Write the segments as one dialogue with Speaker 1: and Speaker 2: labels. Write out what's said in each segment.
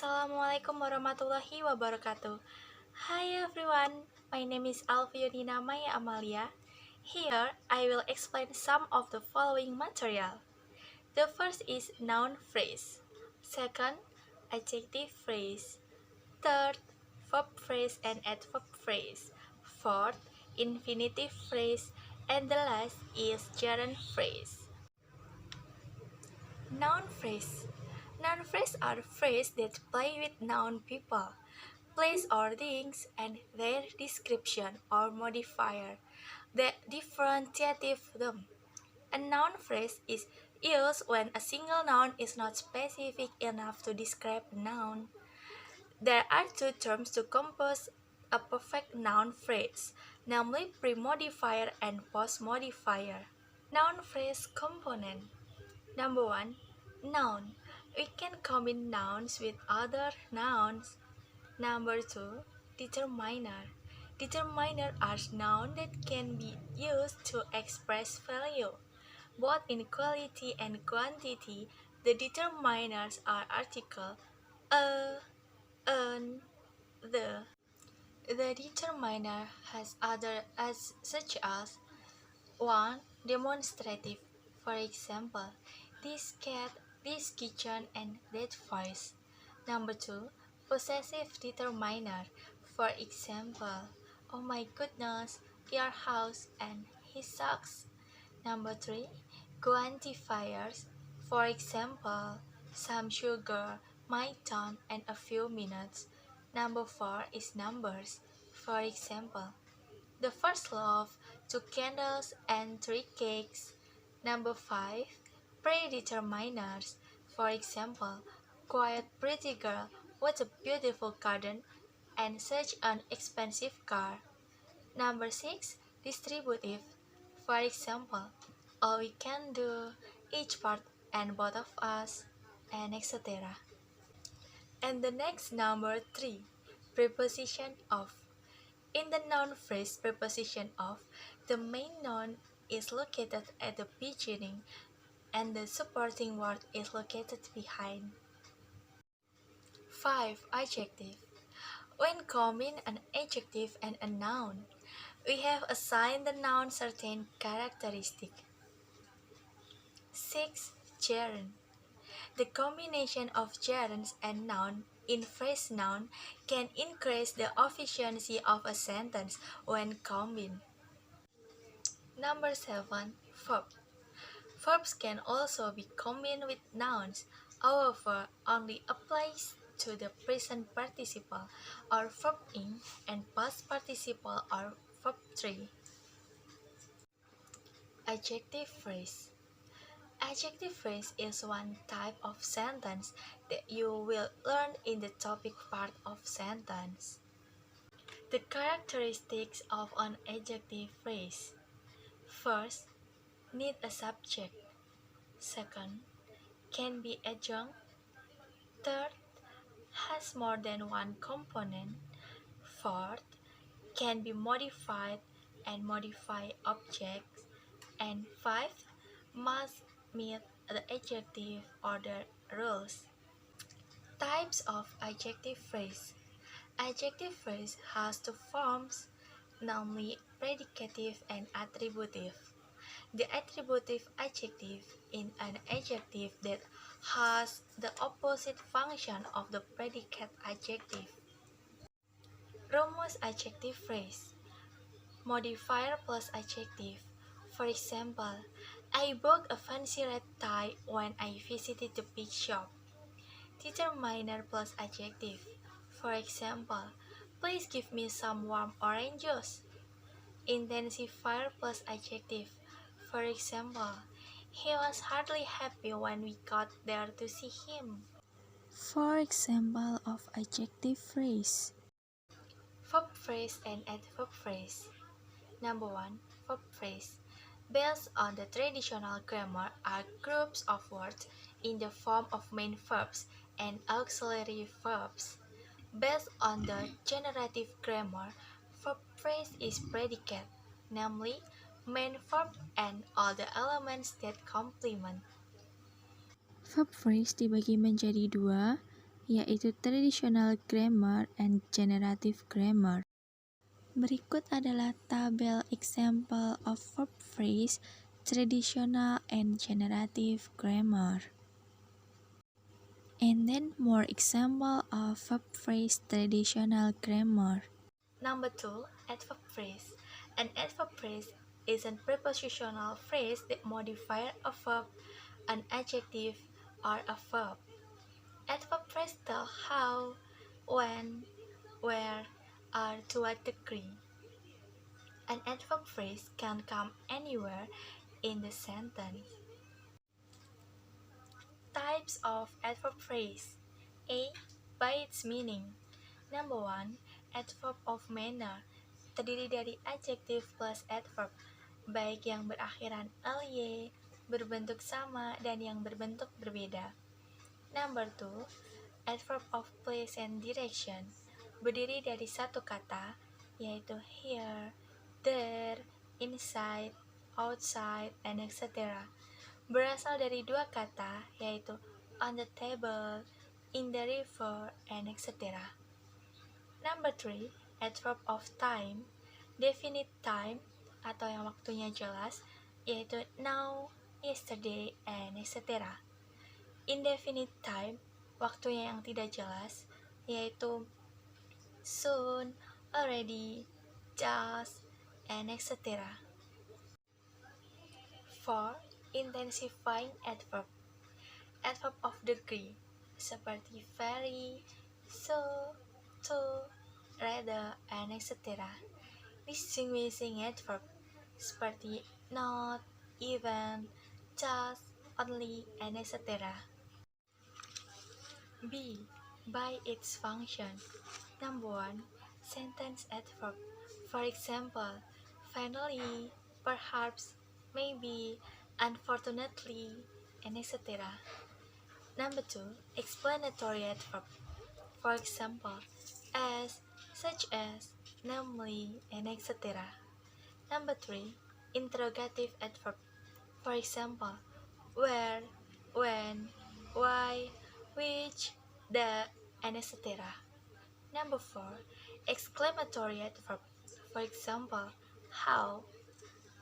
Speaker 1: Assalamualaikum warahmatullahi wabarakatuh. Hi everyone, my name is Alfionina Maya Amalia. Here I will explain some of the following material. The first is noun phrase. Second, adjective phrase. Third, verb phrase and adverb phrase. Fourth, infinitive phrase. And the last is gerund phrase. Noun phrase. Noun phrases are phrases that play with noun people, place or things, and their description or modifier that differentiative them. A noun phrase is used when a single noun is not specific enough to describe a noun. There are two terms to compose a perfect noun phrase, namely pre-modifier and post-modifier. Noun phrase component. Number 1. Noun. We can combine nouns with other nouns. Number 2. Determiner. Determiner are nouns that can be used to express value. Both in quality and quantity, the determiners are article a, an, the. The determiner has other as such as 1. Demonstrative. For example, this cat, this kitchen, and that voice. Number 2. Possessive determiner. For example, oh my goodness, your house and his socks. Number 3. Quantifiers. For example, some sugar, my tongue, and a few minutes. Number 4 is numbers. For example, the first love, 2 candles and 3 cakes. Number 5. Predeterminers. For example, quiet pretty girl, what a beautiful garden, and such an expensive car. Number 6. Distributive. For example, all we can do, each part and both of us, and etc. And the next number 3. Preposition of. In the noun phrase preposition of, the main noun is located at the beginning and the supporting word is located behind. 5. Adjective. When combining an adjective and a noun, we have assigned the noun certain characteristic. 6. Gerund. The combination of gerunds and noun in phrase noun can increase the efficiency of a sentence when combined. Number 7. Verb. Verbs can also be combined with nouns, however, only applies to the present participle or verb ing and past participle or verb 3. Adjective phrase. Adjective phrase is one type of sentence that you will learn in the topic part of sentence. The characteristics of an adjective phrase. First, need a subject. Second, can be adjunct. Third, has more than one component. Fourth, can be modified and modify objects. And fifth, must meet the adjective order rules. Types of adjective phrase. Adjective phrase has two forms, namely predicative and attributive. The attributive adjective is an adjective that has the opposite function of the predicate adjective. Rumus adjective phrase. Modifier plus adjective. For example, I bought a fancy red tie when I visited the big shop. Determiner plus adjective. For example, please give me some warm orange juice. Intensifier plus adjective. For example, he was hardly happy when we got there to see him.
Speaker 2: For example of adjective phrase.
Speaker 1: Verb phrase and adverb phrase. Number 1. Verb phrase. Based on the traditional grammar are groups of words in the form of main verbs and auxiliary verbs. Based on the generative grammar, verb phrase is predicate, namely main verb and all the elements that complement.
Speaker 2: Verb phrase dibagi menjadi dua, yaitu traditional grammar and generative grammar. Berikut adalah tabel example of verb phrase, traditional and generative grammar. And then more example of verb phrase, traditional grammar.
Speaker 1: Number 2, adverb phrase. An adverb phrase is a prepositional phrase that modifies a verb, an adjective, or a verb. Adverb phrase tell how, when, where, or to what degree. An adverb phrase can come anywhere in the sentence. Types of adverb phrase. A. By its meaning. Number 1. Adverb of manner. Terdiri dari adjective plus adverb, baik yang berakhiran ly, berbentuk sama, dan yang berbentuk berbeda. Number 2. Adverb of place and direction. Berdiri dari satu kata, yaitu here, there, inside, outside, and etc. Berasal dari dua kata, yaitu on the table, in the river, and etc. Number 3, adverb of time. Definite time atau yang waktunya jelas, yaitu now, yesterday, and etc. Indefinite time, waktunya yang tidak jelas, yaitu soon, already, just, and etc. 4. Intensifying adverb. Adverb of degree, seperti very, so, to, rather, and etc. Distinguishing adverb, seperti not, even, just, only, and etc. B. By its function. Number 1. Sentence adverb. For example, finally, perhaps, maybe, unfortunately, and etc. Number 2. Explanatory adverb. For example, as, such as, namely, and etc. Number 3. Interrogative adverb. For example, where, when, why, which, the, and etc. Number 4. Exclamatory adverb. For example, how.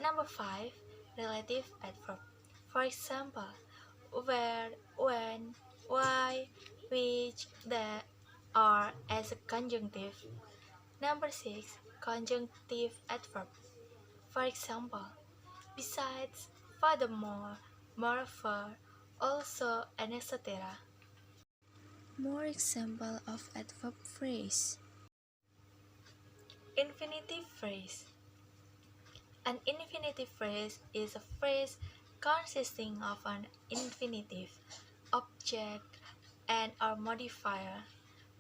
Speaker 1: Number 5. Relative adverb. For example, where, when, why, which, the, or as a conjunctive. Number 6. Conjunctive adverb. For example, besides, furthermore, moreover, also, and etc.
Speaker 2: More example of adverb phrase.
Speaker 1: Infinitive phrase. An infinitive phrase is a phrase consisting of an infinitive, object, and or modifier.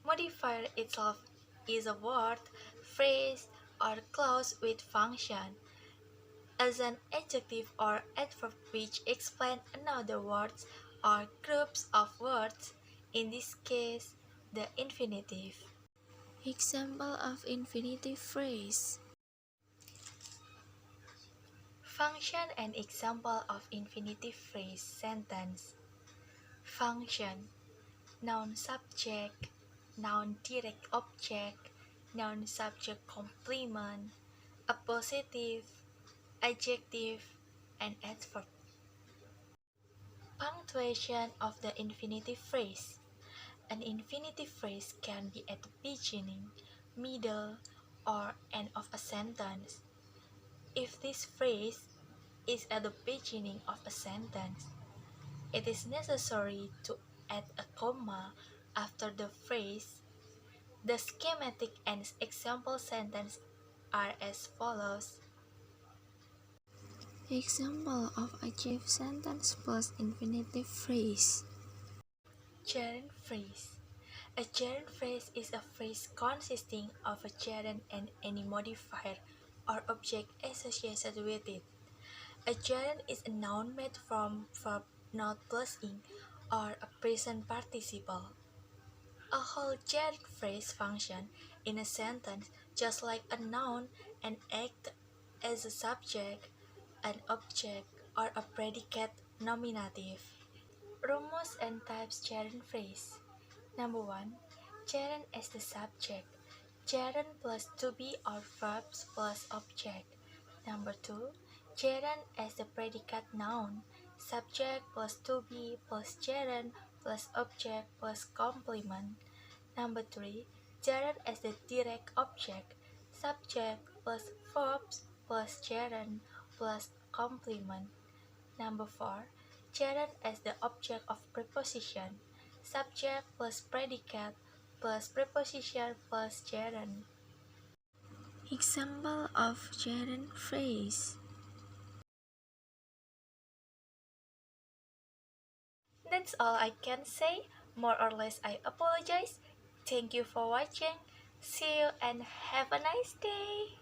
Speaker 1: Modifier itself is a word, phrase, or clause with function, as an adjective or adverb which explain another words or groups of words, in this case, the infinitive.
Speaker 2: Example of infinitive phrase.
Speaker 1: Function and example of infinitive phrase sentence. Function. Noun subject, noun direct object, noun subject complement, appositive, adjective, and adverb. Punctuation of the infinitive phrase. An infinitive phrase can be at the beginning, middle, or end of a sentence. If this phrase is at the beginning of a sentence, it is necessary to add a comma after the phrase. The schematic and example sentence are as follows.
Speaker 2: Example of adjective sentence plus infinitive phrase.
Speaker 1: Gerund phrase. A gerund phrase is a phrase consisting of a gerund and any modifier or object associated with it. A gerund is a noun made from verb not plus ing or a present participle. A whole gerund phrase functions in a sentence just like a noun and act as a subject, an object, or a predicate nominative. Rumus and types gerund phrase. Number 1. Gerund as the subject. Gerund plus to be or verbs plus object. Number 2. Gerund as the predicate noun. Subject plus to be plus gerund plus object plus complement. Number 3. Gerund as the direct object. Subject plus verbs plus gerund plus complement. Number 4. Gerund as the object of preposition. Subject plus predicate plus preposition plus gerund.
Speaker 2: Example of gerund phrase.
Speaker 1: That's all I can say. More or less, I apologize. Thank you for watching. See you and have a nice day.